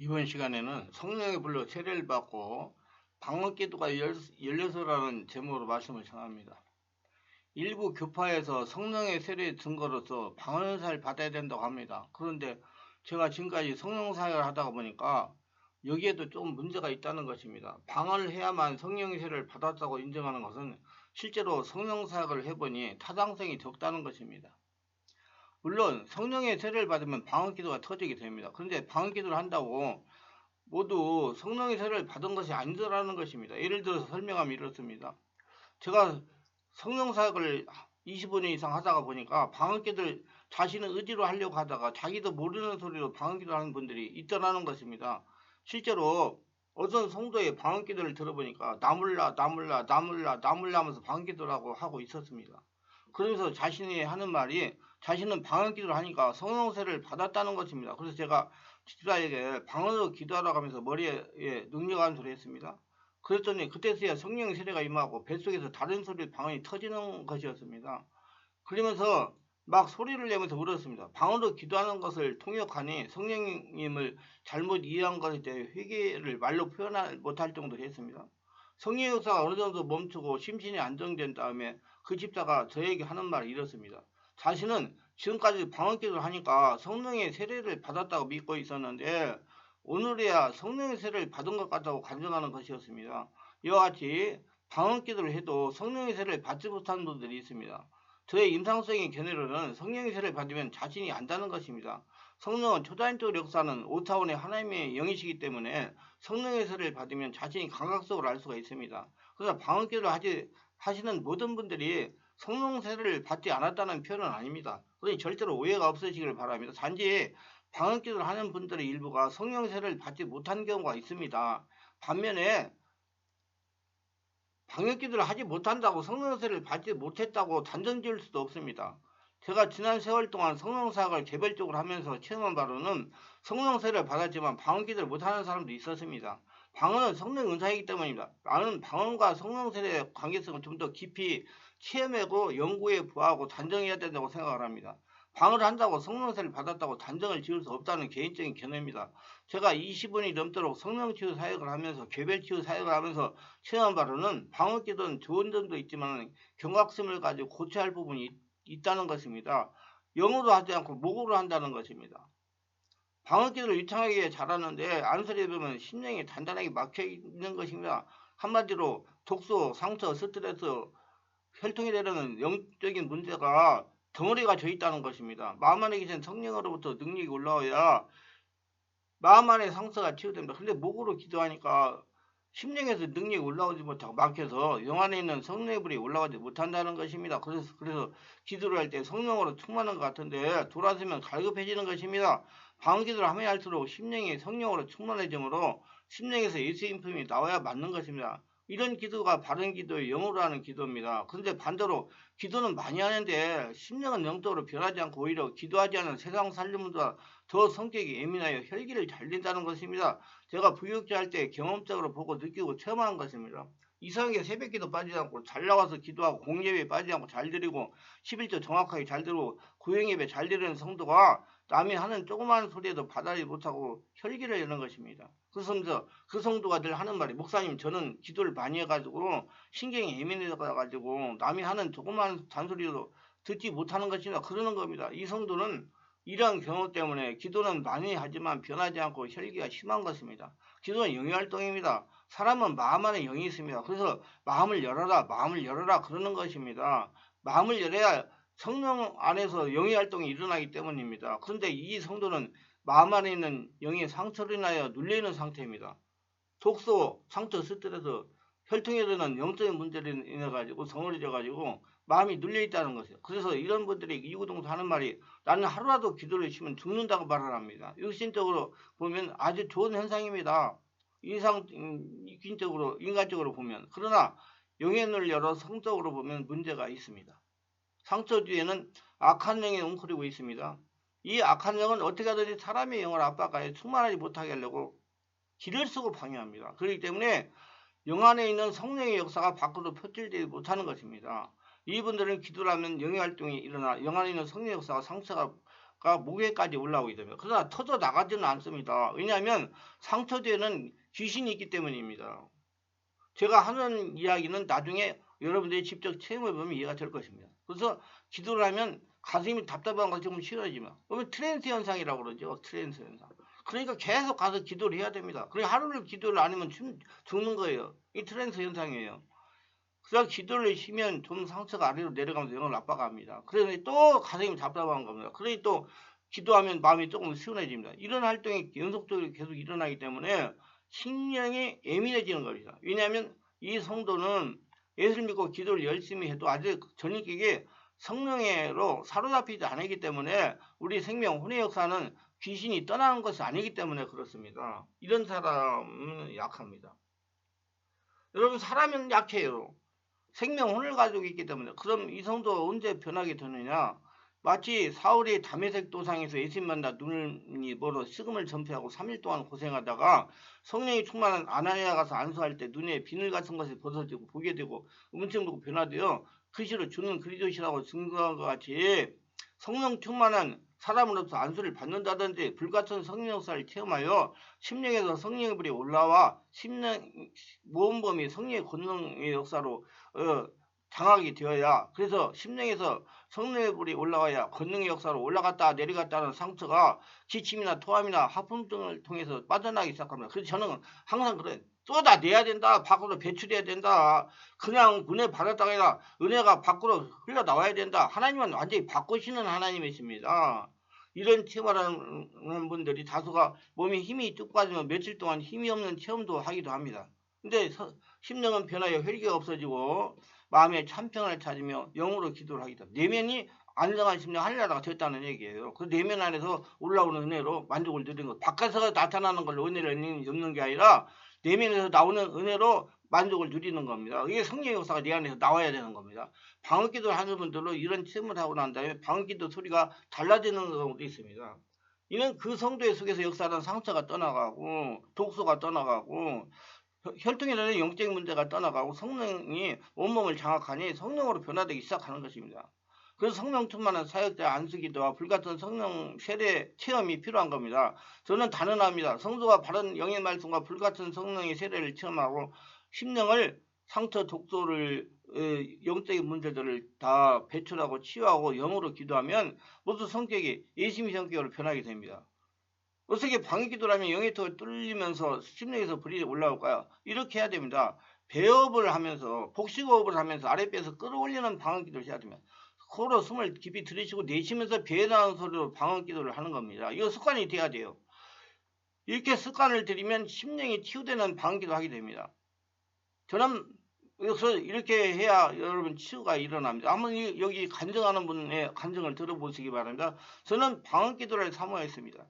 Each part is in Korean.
이번 시간에는 성령의 불로 세례를 받고 방언기도가 열려서라는 제목으로 말씀을 전합니다. 일부 교파에서 성령의 세례의 증거로서 방언사를 받아야 된다고 합니다. 그런데 제가 지금까지 성령 사역을 하다가 보니까 여기에도 좀 문제가 있다는 것입니다. 방언을 해야만 성령의 세례를 받았다고 인정하는 것은 실제로 성령 사역을 해보니 타당성이 적다는 것입니다. 물론 성령의 세례를 받으면 방언기도가 터지게 됩니다. 그런데 방언기도를 한다고 모두 성령의 세례를 받은 것이 아니더라는 것입니다. 예를 들어서 설명하면 이렇습니다. 제가 성령 사역을 25년 이상 하다가 보니까 방언기도를 자신의 의지로 하려고 하다가 자기도 모르는 소리로 방언기도를 하는 분들이 있더라는 것입니다. 실제로 어떤 성도의 방언기도를 들어보니까 나 몰라 나 몰라 나 몰라 나 몰라 하면서 방언기도라고 하고 있었습니다. 그러면서 자신이 하는 말이 자신은 방언기도를 하니까 성령 세례를 받았다는 것입니다. 그래서 제가 집사에게 방언으로 기도하라고 하면서 머리에 능력하는 소리 했습니다. 그랬더니 그때서야 성령 세례가 임하고 뱃속에서 다른 소리 방언이 터지는 것이었습니다. 그러면서 막 소리를 내면서 울었습니다. 방언으로 기도하는 것을 통역하니 성령님을 잘못 이해한 것에 대해 회개를 말로 표현 못할 정도로 했습니다. 성령 역사가 어느 정도 멈추고 심신이 안정된 다음에 그 집사가 저에게 하는 말이 이렇습니다. 자신은 지금까지 방언기도를 하니까 성령의 세례를 받았다고 믿고 있었는데 오늘에야 성령의 세례를 받은 것 같다고 간증하는 것이었습니다. 이와 같이 방언기도를 해도 성령의 세례를 받지 못하는 분들이 있습니다. 저의 임상적인 견해로는 성령의 세례를 받으면 자신이 안다는 것입니다. 성령은 초자연적 역사는 5차원의 하나님의 영이시기 때문에 성령의 세례를 받으면 자신이 감각적으로 알 수가 있습니다. 그래서 방언기도를 하시는 모든 분들이 성령 세례를 받지 않았다는 표현은 아닙니다. 그러니 절대로 오해가 없으시길 바랍니다. 단지 방언기도를 하는 분들의 일부가 성령 세례를 받지 못한 경우가 있습니다. 반면에 방역기도를 하지 못한다고 성령 세례를 받지 못했다고 단정 지을 수도 없습니다. 제가 지난 세월 동안 성령 사역을 개별적으로 하면서 체험한 바로는 성령 세례를 받았지만 방언기도를 못하는 사람도 있었습니다. 방언은 성령 은사이기 때문입니다. 나는 방언과 성령 세례의 관계성을 좀 더 깊이 체험하고 연구해 보아하고 단정해야 된다고 생각을 합니다. 방언을 한다고 성령 세례를 받았다고 단정을 지을 수 없다는 개인적인 견해입니다. 제가 20년이 넘도록 성령치유 사역을 하면서 개별치유 사역을 하면서 체험한 바로는 방언기도는 좋은 점도 있지만 경각심을 가지고 고쳐야 할 부분이 있다는 것입니다. 영어로 하지 않고 목으로 한다는 것입니다. 방언기도를 유창하게 잘하는데 안소리에 보면 심령이 단단하게 막혀 있는 것입니다. 한마디로 독소, 상처, 스트레스, 혈통이 되려는 영적인 문제가 덩어리가 져 있다는 것입니다. 마음 안에 계신 성령으로부터 능력이 올라와야 마음 안의 상처가 치유됩니다. 근데 목으로 기도하니까 심령에서 능력이 올라오지 못하고 막혀서 영 안에 있는 성령의 불이 올라가지 못한다는 것입니다. 그래서 기도를 할 때 성령으로 충만한 것 같은데 돌아서면 갈급해지는 것입니다. 방언기도를 하면 할수록 심령이 성령으로 충만해지므로 심령에서 예수의 인품이 나와야 맞는 것입니다. 이런 기도가 바른 기도의 영으로 하는 기도입니다. 그런데 반대로 기도는 많이 하는데 심령은 영적으로 변하지 않고 오히려 기도하지 않은 세상 살림보다 더 성격이 예민하여 혈기를 잘 낸다는 것입니다. 제가 부육자 할 때 경험적으로 보고 느끼고 체험한 것입니다. 이상하게 새벽기도 빠지지 않고 잘 나와서 기도하고 공예배에 빠지지 않고 잘 드리고 11조 정확하게 잘 드리고 구행예배 잘 드리는 성도가 남이 하는 조그마한 소리에도 받아들이지 못하고 혈기를 내는 것입니다. 그래서 그 성도가 늘 하는 말이 목사님 저는 기도를 많이 해가지고 신경이 예민해져가지고 남이 하는 조그마한 잔소리도 듣지 못하는 것이다 그러는 겁니다. 이 성도는 이러한 경우 때문에 기도는 많이 하지만 변하지 않고 혈기가 심한 것입니다. 기도는 영의활동입니다. 사람은 마음 안에 영이 있습니다. 그래서 마음을 열어라 그러는 것입니다. 마음을 열어야 성령 안에서 영의 활동이 일어나기 때문입니다. 그런데 이 성도는 마음 안에 있는 영의 상처로 인하여 눌려있는 상태입니다. 독소, 상처, 스트레스, 혈통에 되는 영적인 문제로 인해 가지고 덩어리져 가지고 마음이 눌려 있다는 것이에요. 그래서 이런 분들이 이구동성 하는 말이 나는 하루라도 기도를 쉬면 죽는다고 말을 합니다. 육신적으로 보면 아주 좋은 현상입니다. 인간적으로 보면. 그러나 영의 눈을 열어 성적으로 보면 문제가 있습니다. 상처 뒤에는 악한 영이 웅크리고 있습니다. 이 악한 영은 어떻게 하든지 사람의 영을 압박하여 충만하지 못하게 하려고 길을 쓰고 방해합니다. 그렇기 때문에 영 안에 있는 성령의 역사가 밖으로 표출되지 못하는 것입니다. 이분들은 기도를 하면 영의 활동이 일어나 영 안에 있는 성령의 역사가 상처가 목에까지 올라오게 됩니다. 그러나 터져 나가지는 않습니다. 왜냐하면 상처되는 귀신이 있기 때문입니다. 제가 하는 이야기는 나중에 여러분들이 직접 체험해 보면 이해가 될 것입니다. 그래서 기도를 하면 가슴이 답답한 것이 좀 쉬워지면 그러면 트랜스 현상이라고 그러죠. 트랜스 현상. 그러니까 계속 가서 기도를 해야 됩니다. 그러니까 하루를 기도를 안 하면 죽는 거예요. 이 트랜스 현상이에요. 그래서 기도를 쉬면 좀 상처가 아래로 내려가면서 영을 압박합니다. 그러니 또 가슴이 답답한 겁니다. 그러니 또 기도하면 마음이 조금 시원해집니다. 이런 활동이 연속적으로 계속 일어나기 때문에 신령이 예민해지는 겁니다. 왜냐하면 이 성도는 예수를 믿고 기도를 열심히 해도 아직 전인격이 성령으로 사로잡히지 않았기 때문에 우리 생명 혼의 역사는 귀신이 떠나는 것이 아니기 때문에 그렇습니다. 이런 사람은 약합니다. 여러분 사람은 약해요. 생명 혼을 가지고 있기 때문에. 그럼 이 성도 언제 변하게 되느냐? 마치 사울이 다메섹 도상에서 예수님 만나 눈이 멀어 식음을 전폐하고 3일 동안 고생하다가 성령이 충만한 아나니아 가서 안수할 때 눈에 비늘 같은 것이 벗어지고 보게 되고 음성 보고 변화되어 그시로 주는 그리스도시라고 증거한 것 같이 성령 충만한 사람으로서 안수를 받는다든지 불같은 성령 역사를 체험하여 심령에서 성령의 불이 올라와 모험범이 성령의 권능의 역사로 장악이 되어야 그래서 심령에서 성령의 불이 올라와야 권능의 역사로 올라갔다 내려갔다는 상처가 기침이나 토함이나 하품 등을 통해서 빠져나가기 시작합니다. 그래서 저는 항상 그래. 쏟아내야 된다. 밖으로 배출해야 된다. 그냥 은혜 받았다가 아니라 은혜가 밖으로 흘러나와야 된다. 하나님은 완전히 바꾸시는 하나님이십니다. 이런 체험하는 분들이 다수가 몸에 힘이 뚝 빠지면 며칠 동안 힘이 없는 체험도 하기도 합니다. 근데 심령은 변하여 혈기가 없어지고 마음의 참평을 찾으며 영으로 기도를 하기도 합니다. 내면이 안정한 심령 하늘나라가 됐다는 얘기예요. 그 내면 안에서 올라오는 은혜로 만족을 누리는 것. 바깥에서 나타나는 걸로 은혜를 얻는 게 아니라 내면에서 나오는 은혜로 만족을 누리는 겁니다. 이게 성령의 역사가 내 안에서 나와야 되는 겁니다. 방언기도를 하는 분들로 이런 체험을 하고 난 다음에 방언기도 소리가 달라지는 경우도 있습니다. 이는 그 성도의 속에서 역사하는 상처가 떠나가고 독소가 떠나가고 혈통에 대한 영적인 문제가 떠나가고 성령이 온몸을 장악하니 성령으로 변화되기 시작하는 것입니다. 그래서 성령 충만한 사역자 안수기도와 불같은 성령 세례 체험이 필요한 겁니다. 저는 단언합니다. 성도가 바른 영의 말씀과 불같은 성령의 세례를 체험하고 심령을 상처 독소를 영적인 문제들을 다 배출하고 치유하고 영으로 기도하면 모두 성격이 예수님의 성격으로 변하게 됩니다. 어떻게 방위기도를 하면 영의 턱을 뚫리면서 심령에서 불이 올라올까요? 이렇게 해야 됩니다. 배업을 하면서 복식호흡을 하면서 아랫배에서 끌어올리는 방언기도를 해야 됩니다. 코로 숨을 깊이 들이쉬고 내쉬면서 배에 나는 소리로 방언기도를 하는 겁니다. 이거 습관이 돼야 돼요. 이렇게 습관을 들이면 심령이 치유되는 방언기도 하게 됩니다. 저는 그래서 이렇게 해야 여러분 치유가 일어납니다. 한번 여기 간증하는 분의 간증을 들어보시기 바랍니다. 저는 방언기도를 사모했습니다.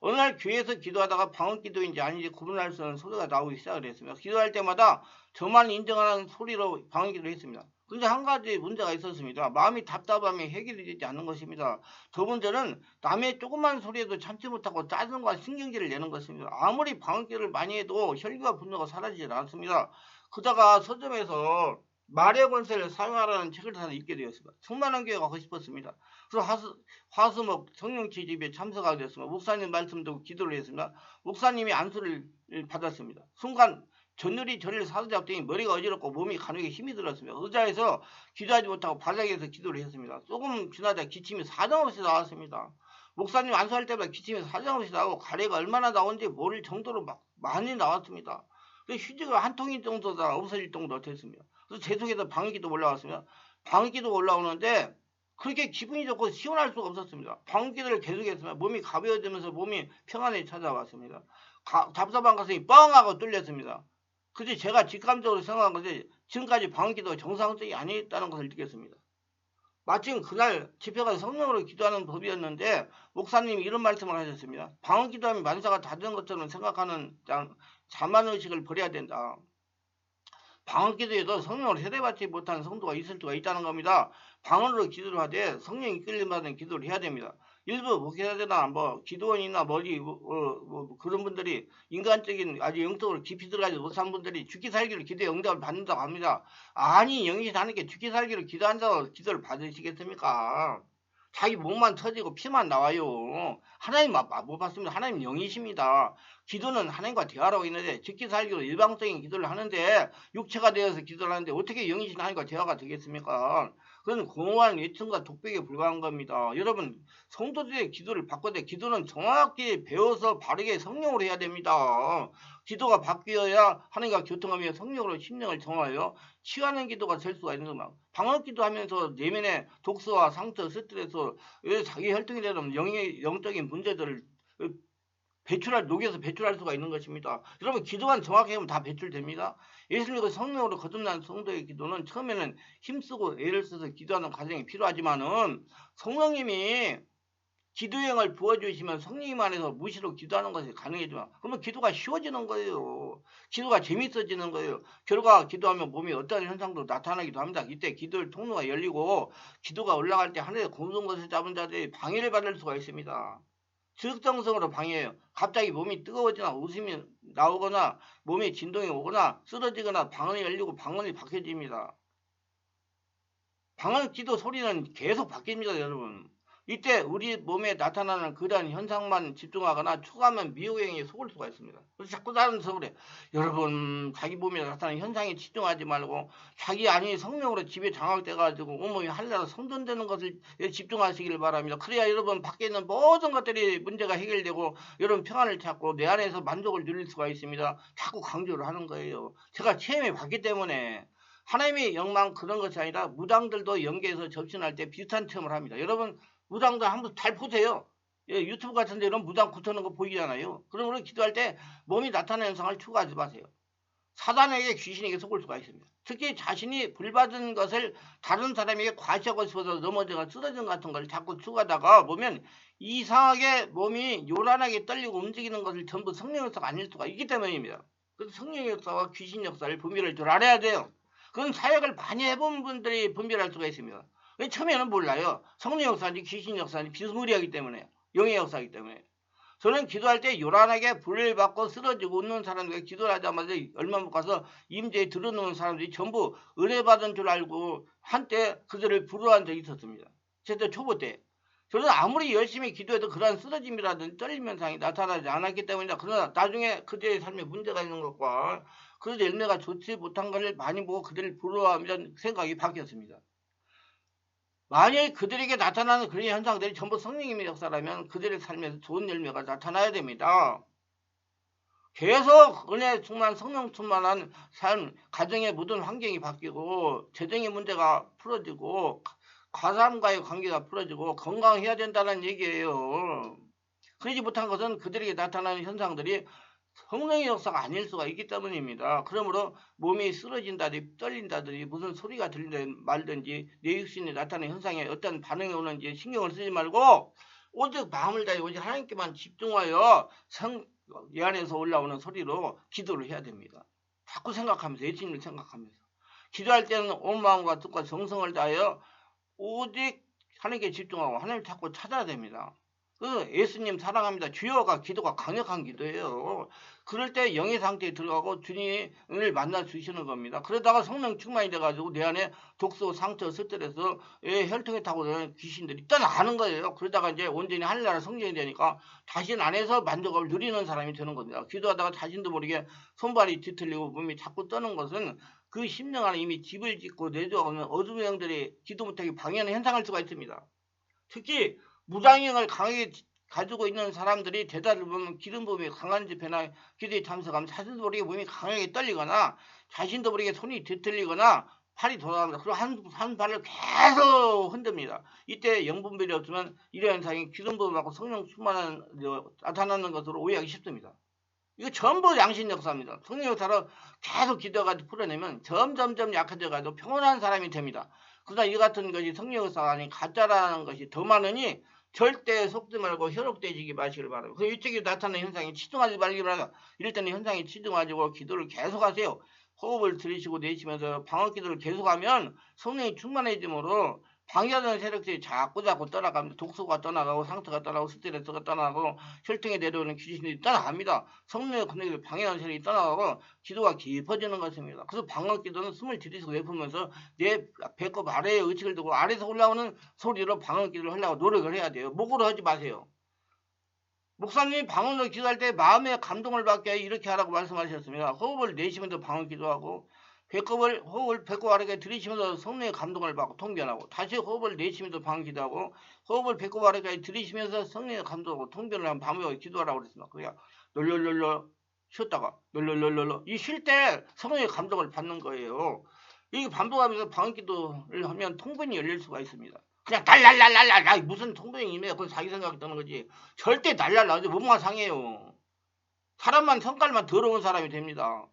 어느 날 교회에서 기도하다가 방언기도인지 아닌지 구분할 수 없는 소리가 나오기 시작을 했습니다. 기도할 때마다 저만 인정하는 소리로 방언기도를 했습니다. 그런데 한 가지 문제가 있었습니다. 마음이 답답함이 해결이 되지 않는 것입니다. 두 번째는 남의 조그만 소리에도 참지 못하고 짜증과 신경질을 내는 것입니다. 아무리 방언기도를 많이 해도 혈기와 분노가 사라지지 않습니다. 그러다가 서점에서 말의 권세를 사용하라는 책을 하나 읽게 되었습니다. 충만한 교회가 하고 싶었습니다. 그래서 화수목 성령치 집에 참석하게 됐습니다. 목사님 말씀 듣고 기도를 했습니다. 목사님이 안수를 받았습니다. 순간 전율이 저를 사로잡더니 머리가 어지럽고 몸이 가늘게 힘이 들었습니다. 의자에서 기도하지 못하고 바닥에서 기도를 했습니다. 조금 지나자 기침이 사정없이 나왔습니다. 목사님 안수할 때마다 기침이 사정없이 나오고 가래가 얼마나 나온지 모를 정도로 많이 나왔습니다. 휴지가 한 통인 정도다 없어질 정도 됐습니다. 그래서 제 속에서 방귀도 올라왔습니다. 방귀도 올라오는데 그렇게 기분이 좋고 시원할 수가 없었습니다. 방귀를 계속했습니다. 몸이 가벼워지면서 몸이 평안에 찾아왔습니다. 답답한 가슴이 뻥하고 뚫렸습니다. 그래서 제가 직감적으로 생각한 것이 지금까지 방귀도 정상적이 아니었다는 것을 느꼈습니다. 마침 그날 집회가 성령으로 기도하는 법이었는데 목사님이 이런 말씀을 하셨습니다. 방언기도하면 만사가 다 된 것처럼 생각하는 자만의식을 버려야 된다. 방언기도에도 성령으로 세례받지 못한 성도가 있을 수가 있다는 겁니다. 방언으로 기도를 하되 성령이 이끌림받는 기도를 해야 됩니다. 일부 목회자들이나 기도원이나 그런 분들이 인간적인 아주 영적으로 깊이 들어가지 못한 분들이 죽기 살기로 기도에 응답을 받는다고 합니다. 아니 영이 사는 게 죽기 살기로 기도한다고 기도를 받으시겠습니까? 자기 목만 터지고 피만 나와요. 하나님 못 봤습니다. 하나님 영이십니다. 기도는 하나님과 대화하고 있는데 죽기 살기로 일방적인 기도를 하는데 육체가 되어서 기도를 하는데 어떻게 영이신 하나님과 대화가 되겠습니까? 그건 공허한 예천과 독백에 불과한 겁니다. 여러분 성도들의 기도를 바꿔야 기도는 정확히 배워서 바르게 성령으로 해야 됩니다. 기도가 바뀌어야 하나님과 교통하며 성령으로 심령을 정하여 취하는 기도가 될 수가 있는 겁니다. 방언 기도하면서 내면의 독서와 상처, 스트레스, 자기 혈통이 되는 영적인 문제들을 녹여서 배출할 수가 있는 것입니다. 여러분 기도만 정확히 하면 다 배출됩니다. 예수님과 성령으로 거듭난 성도의 기도는 처음에는 힘쓰고 애를 써서 기도하는 과정이 필요하지만은 성령님이 기도형을 부어주시면 성령님 안에서 무시로 기도하는 것이 가능해지만 그러면 기도가 쉬워지는 거예요. 기도가 재밌어지는 거예요. 결과 기도하면 몸에 어떤 현상도 나타나기도 합니다. 이때 기도의 통로가 열리고 기도가 올라갈 때 하늘의 공동 것을 잡은 자들이 방해를 받을 수가 있습니다. 즉정성으로 방해해요. 갑자기 몸이 뜨거워지거나 웃음이 나오거나 몸에 진동이 오거나 쓰러지거나 방언이 열리고 방언이 바뀌어집니다. 방언 기도 소리는 계속 바뀝니다, 여러분. 이때 우리 몸에 나타나는 그러한 현상만 집중하거나 추가하면 미호행에 속을 수가 있습니다. 그래서 자꾸 다른 서울에 여러분 자기 몸에 나타나는 현상에 집중하지 말고 자기 안이 성령으로 집에 장악돼가지고 온몸이 한나라 성전되는 것을 집중하시길 바랍니다. 그래야 여러분 밖에 있는 모든 것들이 문제가 해결되고 여러분 평안을 찾고 내 안에서 만족을 누릴 수가 있습니다. 자꾸 강조를 하는 거예요. 제가 체험해 봤기 때문에 하나님의 영광 그런 것이 아니라 무당들도 연계해서 접신할 때 비슷한 체험을 합니다. 여러분 무당도 한번 잘 보세요. 예, 유튜브 같은 데 이런 무당 굳어놓은 거 보이잖아요. 그러므로 기도할 때 몸이 나타나는 현상을 추구하지 마세요. 사단에게 귀신에게 속을 수가 있습니다. 특히 자신이 불받은 것을 다른 사람에게 과시하고 싶어서 넘어져가 쓰러진 같은 걸 자꾸 추구하다가 보면 이상하게 몸이 요란하게 떨리고 움직이는 것을 전부 성령 역사가 아닐 수가 있기 때문입니다. 그래서 성령 역사와 귀신 역사를 분별할 줄 알아야 돼요. 그건 사역을 많이 해본 분들이 분별할 수가 있습니다. 처음에는 몰라요. 성령 역사인지 귀신 역사인지 비스무리하기 때문에 영의 역사이기 때문에 저는 기도할 때 요란하게 불을 받고 쓰러지고 웃는 사람들이 기도를 하자마자 얼마 못 가서 임재에 들어놓은 사람들이 전부 은혜 받은 줄 알고 한때 그들을 부러워한 적이 있었습니다. 제때 초보 때 저는 아무리 열심히 기도해도 그러한 쓰러짐이라든지 떨림 현상이 나타나지 않았기 때문이다. 그러나 나중에 그들의 삶에 문제가 있는 것과 그들의 열매가 좋지 못한 것을 많이 보고 그들을 부러워하면 생각이 바뀌었습니다. 만일 그들에게 나타나는 그런 현상들이 전부 성령님의 역사라면 그들의 삶에서 좋은 열매가 나타나야 됩니다. 계속 은혜 충만 성령 충만한 삶, 가정의 모든 환경이 바뀌고 재정의 문제가 풀어지고 가사람과의 관계가 풀어지고 건강해야 된다는 얘기예요. 그러지 못한 것은 그들에게 나타나는 현상들이 성령의 역사가 아닐 수가 있기 때문입니다. 그러므로 몸이 쓰러진다든지 떨린다든지 무슨 소리가 들린다든지 말든지 내 육신이 나타나는 현상에 어떤 반응이 오는지 신경을 쓰지 말고 오직 마음을 다해 오직 하나님께만 집중하여 내 안에서 올라오는 소리로 기도를 해야 됩니다. 자꾸 생각하면서 예수님을 생각하면서 기도할 때는 온 마음과 뜻과 정성을 다하여 오직 하나님께 집중하고 하나님을 자꾸 찾아야 됩니다. 예수님 사랑합니다. 주여가 기도가 강력한 기도예요. 그럴 때 영의 상태에 들어가고 주님을 만나 주시는 겁니다. 그러다가 성령 충만이 돼가지고 내 안에 독소, 상처, 스트레스, 혈통에 타고 들어오는 귀신들이 떠나가는 거예요. 그러다가 이제 온전히 하늘나라 성전이 되니까 자신 안에서 만족을 누리는 사람이 되는 겁니다. 기도하다가 자신도 모르게 손발이 뒤틀리고 몸이 자꾸 떠는 것은 그 심령 안에 이미 집을 짓고 내주하고 있는 어둠의 영들이 기도 못하게 방해하는 현상일 수가 있습니다. 특히 무당형을 강하게 가지고 있는 사람들이 대다를 보면 기름 부음이 강한 집회나 기도에 참석하면 자신도 모르게 몸이 강하게 떨리거나 자신도 모르게 손이 뒤틀리거나 팔이 돌아갑니다. 그리고 한 발을 계속 흔듭니다. 이때 영분별이 없으면 이런 현상이 기름 부음하고 성령 충만한 나타나는 것으로 오해하기 쉽습니다. 이거 전부 양심 역사입니다. 성령 역사로 계속 기도해가지고 풀어내면 점점점 약해져가지고 평온한 사람이 됩니다. 그러나 이 같은 것이 성령 역사가 아닌 가짜라는 것이 더 많으니 절대 속지 말고 현혹되지기 마시길 바랍니다. 그 일찍이 나타나는 현상에 치중하지 말기 바랍니다. 이럴 때는 현상에 치중하시고 기도를 계속하세요. 호흡을 들이쉬고 내쉬면서 방언 기도를 계속하면 성령이 충만해지므로 방해하는 세력들이 자꾸 떠나갑니다. 독소가 떠나가고 상처가 떠나고 스트레스가 떠나고 혈통에 내려오는 귀신들이 떠나갑니다. 성령의 권능을 방해하는 세력이 떠나가고 기도가 깊어지는 것입니다. 그래서 방언기도는 숨을 들이쉬고 내뿜으면서 내 배꼽 아래에 의식을 두고 아래에서 올라오는 소리로 방언기도를 하려고 노력을 해야 돼요. 목으로 하지 마세요. 목사님이 방언으로 기도할 때 마음의 감동을 받게 이렇게 하라고 말씀하셨습니다. 호흡을 내쉬면서 방언 기도하고 호흡을 배꼽 아래에 들이쉬면서 성령의 감동을 받고 통변하고 다시 호흡을 내쉬면서 방언 기도하고 호흡을 배꼽 아래까지 들이쉬면서 성령의 감동하고 통변을 하면 반복하고 기도하라고 그랬습니다. 그냥 널널널널 쉬었다가 널널널널 이 쉴 때 성령의 감동을 받는 거예요. 이게 반복하면서 방언 기도를 하면 통변이 열릴 수가 있습니다. 그냥 날랄랄랄랄 무슨 통변이며 그건 자기 생각이 드는 거지. 절대 날랄라지 몸만 상해요. 사람만 성깔만 더러운 사람이 됩니다.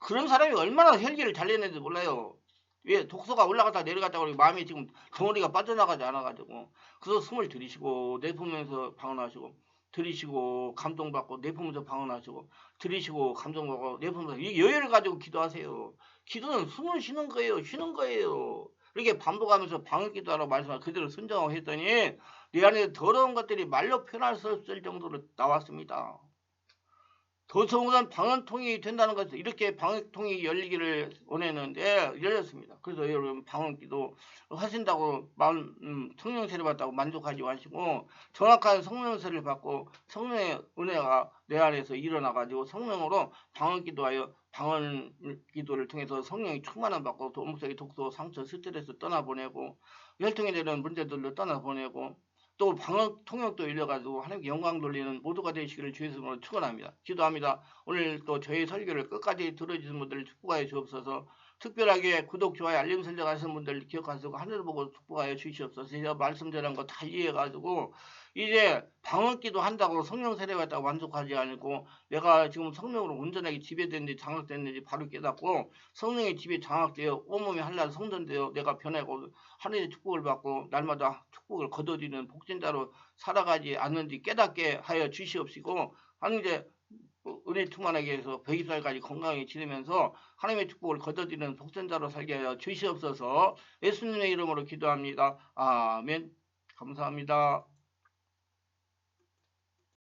그런 사람이 얼마나 혈기를 잘 내는지 몰라요. 왜 독소가 올라갔다 내려갔다 그러고 마음이 지금 덩어리가 빠져나가지 않아가지고 그래서 숨을 들이쉬고 내뿜으면서 방언하시고 들이쉬고 감동받고 내뿜으면서 방언하시고 들이쉬고 감동받고 내뿜으면서 이 여유를 가지고 기도하세요. 기도는 숨을 쉬는 거예요. 쉬는 거예요. 이렇게 반복하면서 방언 기도하라고 말씀을 그대로 순종하고 했더니 내 안에 더러운 것들이 말로 표현할 수 없을 정도로 나왔습니다. 더 좋은 것은 방언통이 된다는 것을 이렇게 방언통이 열리기를 원했는데 열렸습니다. 그래서 여러분 방언기도 하신다고 성령세를 받다고 만족하지 마시고 정확한 성령세를 받고 성령의 은혜가 내 안에서 일어나가지고 성령으로 방언기도하여 방언기도를 통해서 성령이 충만함 받고 몸속의 독소, 상처, 스트레스 떠나보내고 혈통에 대한 문제들도 떠나보내고 또 방언 통역도 열려가지고 하나님께 영광 돌리는 모두가 되시기를 주의 이름으로 축원합니다. 기도합니다. 오늘 또 저희 설교를 끝까지 들어주신 분들 축복하여 주옵소서. 특별하게 구독, 좋아요, 알림 설정 하시는 분들 기억하시고 하늘을 보고 축복하여 주시옵소서. 제가 말씀드린 거 다 이해해가지고 이제 방언기도 한다고 성령 세례 받다고 만족하지 않고 내가 지금 성령으로 온전하게 지배됐는지 장악됐는지 바로 깨닫고 성령의 지배 장악되어 온몸이 한날 성전되어 내가 변하고 하늘의 축복을 받고 날마다 축복을 거둬들이는 복진자로 살아가지 않는지 깨닫게 하여 주시옵시고 하나님의 은혜 충만하게 해서 120살까지 건강하게 지내면서 하나님의 축복을 거둬들이는 복전자로 살게 하여 주시옵소서. 예수님의 이름으로 기도합니다. 아멘. 감사합니다.